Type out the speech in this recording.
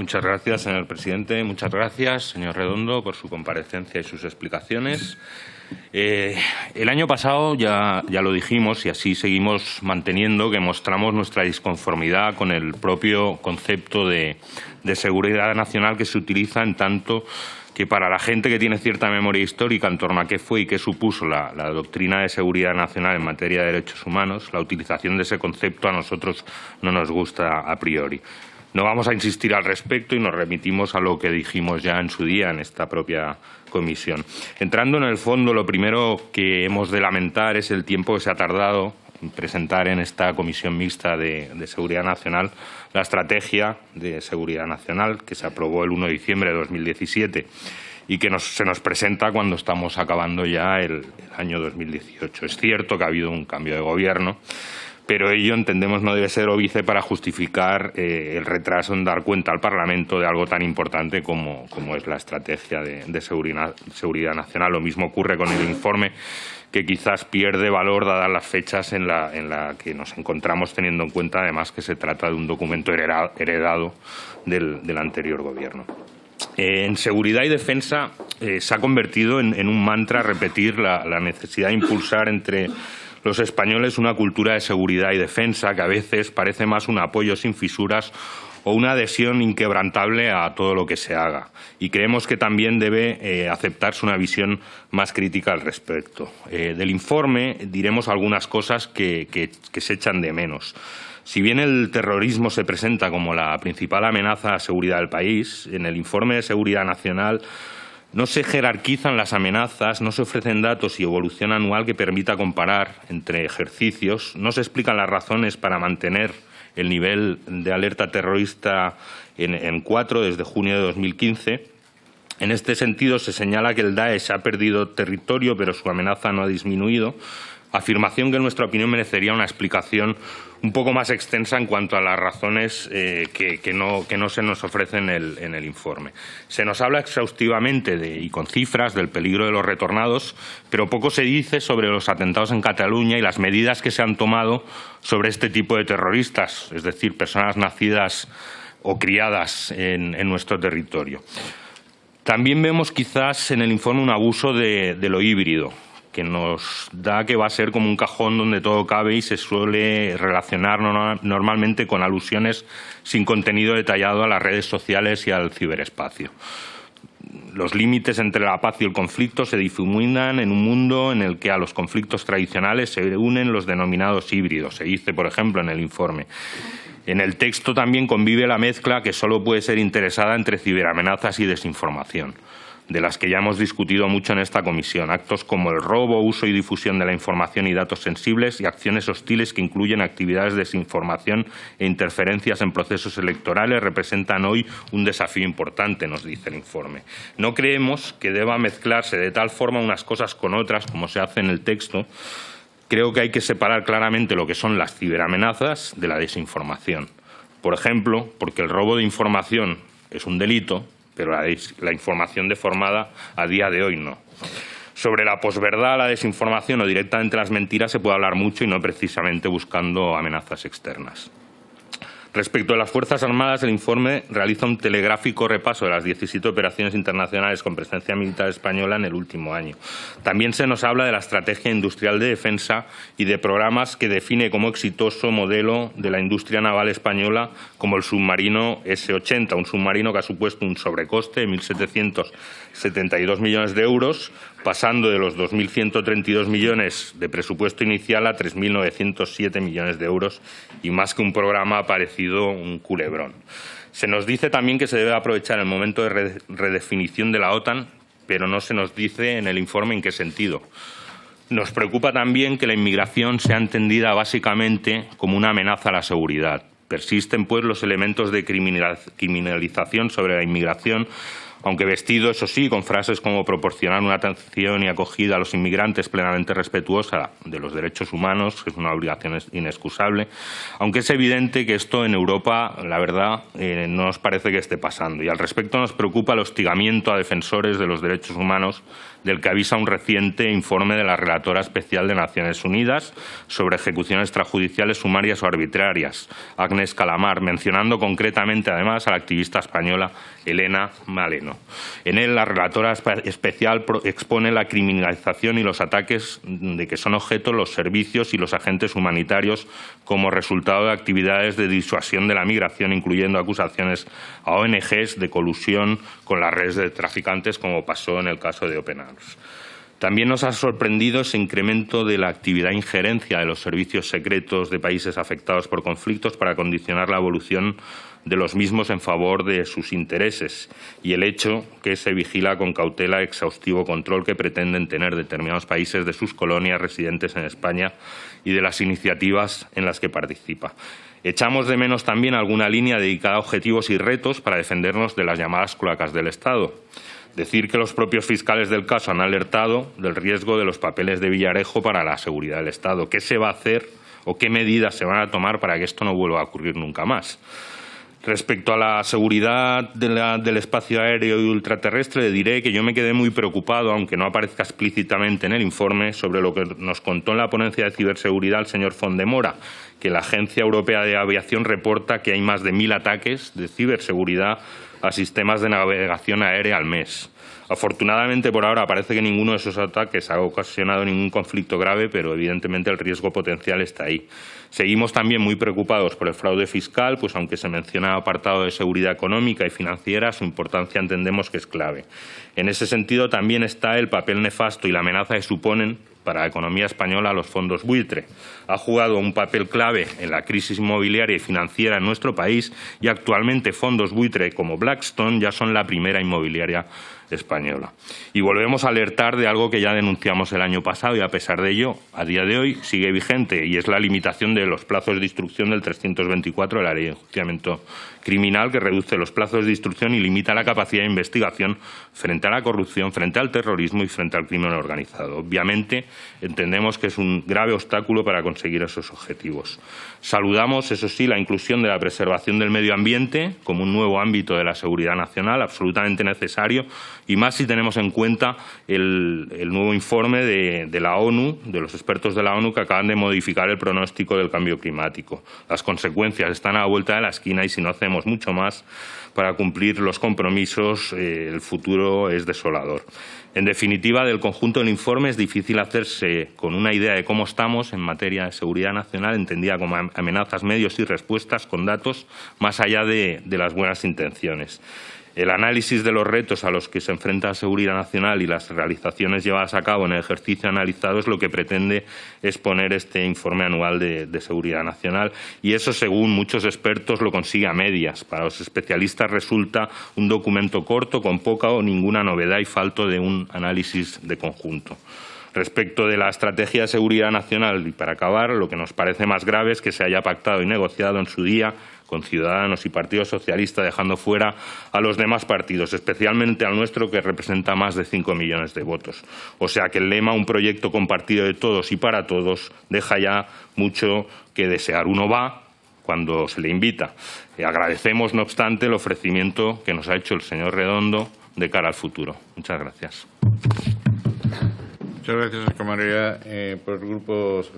Muchas gracias, señor presidente. Muchas gracias, señor Redondo, por su comparecencia y sus explicaciones. El año pasado ya lo dijimos y así seguimos manteniendo que mostramos nuestra disconformidad con el propio concepto de seguridad nacional que se utiliza, en tanto que para la gente que tiene cierta memoria histórica en torno a qué fue y qué supuso la doctrina de seguridad nacional en materia de derechos humanos, la utilización de ese concepto a nosotros no nos gusta a priori. No vamos a insistir al respecto y nos remitimos a lo que dijimos ya en su día en esta propia comisión. Entrando en el fondo, lo primero que hemos de lamentar es el tiempo que se ha tardado en presentar en esta comisión mixta de seguridad nacional la estrategia de seguridad nacional que se aprobó el 1 de diciembre de 2017 y que se nos presenta cuando estamos acabando ya el año 2018. Es cierto que ha habido un cambio de gobierno, pero ello, entendemos, no debe ser óbice para justificar el retraso en dar cuenta al Parlamento de algo tan importante como es la estrategia de seguridad nacional. Lo mismo ocurre con el informe, que quizás pierde valor dadas las fechas en la que nos encontramos, teniendo en cuenta además que se trata de un documento heredado del anterior gobierno. En seguridad y defensa se ha convertido en un mantra repetir la necesidad de impulsar entre los españoles una cultura de seguridad y defensa que a veces parece más un apoyo sin fisuras o una adhesión inquebrantable a todo lo que se haga. Y creemos que también debe aceptarse una visión más crítica al respecto. Del informe diremos algunas cosas que se echan de menos. Si bien el terrorismo se presenta como la principal amenaza a la seguridad del país, en el informe de seguridad nacional no se jerarquizan las amenazas, no se ofrecen datos y evolución anual que permita comparar entre ejercicios, no se explican las razones para mantener el nivel de alerta terrorista en 4 desde junio de 2015. En este sentido, se señala que el Daesh ha perdido territorio, pero su amenaza no ha disminuido, afirmación que en nuestra opinión merecería una explicación un poco más extensa en cuanto a las razones que no se nos ofrecen en el informe. Se nos habla exhaustivamente y con cifras del peligro de los retornados, pero poco se dice sobre los atentados en Cataluña y las medidas que se han tomado sobre este tipo de terroristas, es decir, personas nacidas o criadas en nuestro territorio. También vemos quizás en el informe un abuso de lo híbrido, que nos da que va a ser como un cajón donde todo cabe y se suele relacionar normalmente con alusiones sin contenido detallado a las redes sociales y al ciberespacio. Los límites entre la paz y el conflicto se difuminan en un mundo en el que a los conflictos tradicionales se unen los denominados híbridos, se dice, por ejemplo, en el informe. En el texto también convive la mezcla que solo puede ser interesada entre ciberamenazas y desinformación, de las que ya hemos discutido mucho en esta comisión. Actos como el robo, uso y difusión de la información y datos sensibles y acciones hostiles que incluyen actividades de desinformación e interferencias en procesos electorales representan hoy un desafío importante, nos dice el informe. No creemos que deba mezclarse de tal forma unas cosas con otras, como se hace en el texto. Creo que hay que separar claramente lo que son las ciberamenazas de la desinformación. Por ejemplo, porque el robo de información es un delito, pero la información deformada a día de hoy no. Sobre la posverdad, la desinformación o directamente las mentiras se puede hablar mucho y no precisamente buscando amenazas externas. Respecto a las Fuerzas Armadas, el informe realiza un telegráfico repaso de las 17 operaciones internacionales con presencia militar española en el último año. También se nos habla de la estrategia industrial de defensa y de programas que define como exitoso modelo de la industria naval española como el submarino S-80, un submarino que ha supuesto un sobrecoste de 1.772 millones de euros, pasando de los 2.132 millones de presupuesto inicial a 3.907 millones de euros y más que un programa ha parecido un culebrón. Se nos dice también que se debe aprovechar el momento de redefinición de la OTAN, pero no se nos dice en el informe en qué sentido. Nos preocupa también que la inmigración sea entendida básicamente como una amenaza a la seguridad. Persisten, pues, los elementos de criminalización sobre la inmigración, aunque vestido, eso sí, con frases como proporcionar una atención y acogida a los inmigrantes plenamente respetuosa de los derechos humanos, que es una obligación inexcusable, aunque es evidente que esto en Europa, la verdad, no nos parece que esté pasando. Y al respecto nos preocupa el hostigamiento a defensores de los derechos humanos del que avisa un reciente informe de la Relatora Especial de Naciones Unidas sobre ejecuciones extrajudiciales sumarias o arbitrarias, Agnès Calamard, mencionando concretamente, además, a la activista española Elena Maleno. En él, la Relatora Especial expone la criminalización y los ataques de que son objeto los servicios y los agentes humanitarios como resultado de actividades de disuasión de la migración, incluyendo acusaciones a ONGs de colusión con las redes de traficantes, como pasó en el caso de Open Arms. También nos ha sorprendido ese incremento de la actividad e injerencia de los servicios secretos de países afectados por conflictos para condicionar la evolución de los mismos en favor de sus intereses y el hecho que se vigila con cautela exhaustivo control que pretenden tener determinados países de sus colonias residentes en España y de las iniciativas en las que participa. Echamos de menos también alguna línea dedicada a objetivos y retos para defendernos de las llamadas cloacas del Estado. Decir que los propios fiscales del caso han alertado del riesgo de los papeles de Villarejo para la seguridad del Estado. ¿Qué se va a hacer o qué medidas se van a tomar para que esto no vuelva a ocurrir nunca más? Respecto a la seguridad del espacio aéreo y ultraterrestre, le diré que yo me quedé muy preocupado, aunque no aparezca explícitamente en el informe, sobre lo que nos contó en la ponencia de ciberseguridad el señor Fondemora, que la Agencia Europea de Aviación reporta que hay más de 1000 ataques de ciberseguridad a sistemas de navegación aérea al mes. Afortunadamente, por ahora, parece que ninguno de esos ataques ha ocasionado ningún conflicto grave, pero evidentemente el riesgo potencial está ahí. Seguimos también muy preocupados por el fraude fiscal, pues aunque se menciona apartado de seguridad económica y financiera, su importancia entendemos que es clave. En ese sentido, también está el papel nefasto y la amenaza que suponen para la economía española los fondos buitre. Ha jugado un papel clave en la crisis inmobiliaria y financiera en nuestro país y actualmente fondos buitre como Blackstone ya son la primera inmobiliaria española. Y volvemos a alertar de algo que ya denunciamos el año pasado y, a pesar de ello, a día de hoy sigue vigente, y es la limitación de los plazos de instrucción del 324 de la Ley de Enjuiciamiento Criminal, que reduce los plazos de instrucción y limita la capacidad de investigación frente a la corrupción, frente al terrorismo y frente al crimen organizado. Obviamente, entendemos que es un grave obstáculo para conseguir esos objetivos. Saludamos, eso sí, la inclusión de la preservación del medio ambiente como un nuevo ámbito de la seguridad nacional, absolutamente necesario, y más si tenemos en cuenta el nuevo informe de la ONU, de los expertos de la ONU, que acaban de modificar el pronóstico del cambio climático. Las consecuencias están a la vuelta de la esquina y si no hacemos mucho más para cumplir los compromisos, el futuro es desolador. En definitiva, del conjunto del informe es difícil hacerse con una idea de cómo estamos en materia de seguridad nacional, entendida como amenazas, medios y respuestas con datos, más allá de las buenas intenciones. El análisis de los retos a los que se enfrenta la seguridad nacional y las realizaciones llevadas a cabo en el ejercicio analizado es lo que pretende exponer este informe anual de seguridad nacional, y eso, según muchos expertos, lo consigue a medias. Para los especialistas resulta un documento corto, con poca o ninguna novedad y falto de un análisis de conjunto. Respecto de la estrategia de seguridad nacional, y para acabar, lo que nos parece más grave es que se haya pactado y negociado en su día con Ciudadanos y Partido Socialista, dejando fuera a los demás partidos, especialmente al nuestro, que representa más de 5 millones de votos. O sea que el lema "un proyecto compartido de todos y para todos" deja ya mucho que desear. Uno va cuando se le invita. Agradecemos, no obstante, el ofrecimiento que nos ha hecho el señor Redondo de cara al futuro. Muchas gracias. Muchas gracias, Oscar María. Por grupos.